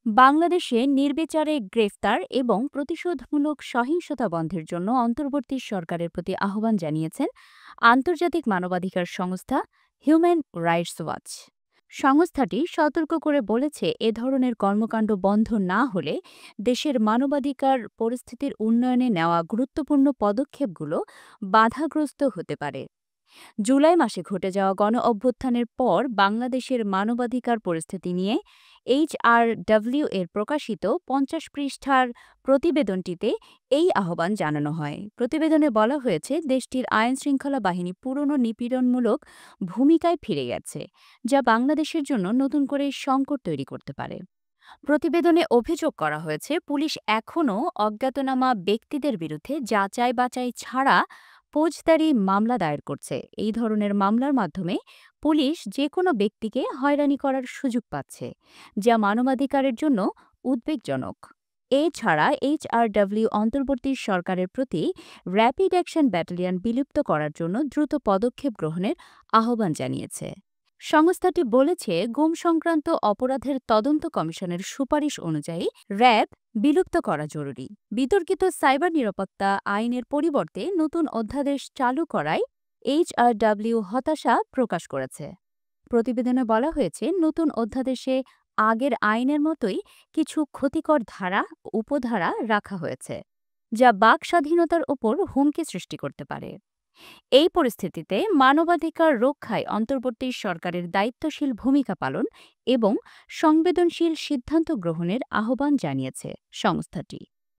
বাংলাদেশে নির্বিচারে গ্রেফতার এবং প্রতিশোধমূলক সহিংসতা বন্ধের জন্য অন্তর্বর্তী সরকারের প্রতি আহ্বান জানিয়েছেন আন্তর্জাতিক মানবাধিকার সংস্থা হিউম্যান রাইটস ওয়াচ। সংস্থাটি সতর্ক করে বলেছে, এ ধরনের কর্মকাণ্ড বন্ধ না হলে দেশের মানবাধিকার পরিস্থিতির উন্নয়নে নেওয়া গুরুত্বপূর্ণ পদক্ষেপগুলো বাধাগ্রস্ত হতে পারে। জুলাই মাসে ঘটে যাওয়া গণ-অভ্যুত্থানের পর বাংলাদেশের মানবাধিকার পরিস্থিতি নিয়ে এইচআরডব্লিউ এর প্রকাশিত ৫০ পৃষ্ঠার প্রতিবেদনটিতে এই আহ্বান জানানো হয়। প্রতিবেদনে বলা হয়েছে, দেশটির আইনশৃঙ্খলা বাহিনী পুরনো নিপীড়নমূলক ভূমিকায় ফিরে গেছে, যা বাংলাদেশের জন্য নতুন করে সংকট তৈরি করতে পারে। প্রতিবেদনে অভিযোগ করা হয়েছে, পুলিশ এখনও অজ্ঞাতনামা ব্যক্তিদের বিরুদ্ধে যাচাই-বাছাই ছাড়া ফৌজদারি মামলা দায়ের করছে। এই ধরনের মামলার মাধ্যমে পুলিশ যে কোনো ব্যক্তিকে হয়রানি করার সুযোগ পাচ্ছে, যা মানবাধিকারের জন্য উদ্বেগজনক। এছাড়া এইচআরডব্লিউ অন্তর্বর্তী সরকারের প্রতি র্যাপিড অ্যাকশন ব্যাটালিয়ন বিলুপ্ত করার জন্য দ্রুত পদক্ষেপ গ্রহণের আহ্বান জানিয়েছে। সংস্থাটি বলেছে, গুম সংক্রান্ত অপরাধের তদন্ত কমিশনের সুপারিশ অনুযায়ী র্যাব বিলুপ্ত করা জরুরি। বিতর্কিত সাইবার নিরাপত্তা আইনের পরিবর্তে নতুন অধ্যাদেশ চালু করায় এইচআরডব্লিউ হতাশা প্রকাশ করেছে। প্রতিবেদনে বলা হয়েছে, নতুন অধ্যাদেশে আগের আইনের মতোই কিছু ক্ষতিকর ধারা ও উপধারা রাখা হয়েছে, যা বাক স্বাধীনতার ওপর হুমকি সৃষ্টি করতে পারে। এই পরিস্থিতিতে মানবাধিকার রক্ষায় অন্তর্বর্তী সরকারের দায়িত্বশীল ভূমিকা পালন এবং সংবেদনশীল সিদ্ধান্ত গ্রহণের আহ্বান জানিয়েছে সংস্থাটি।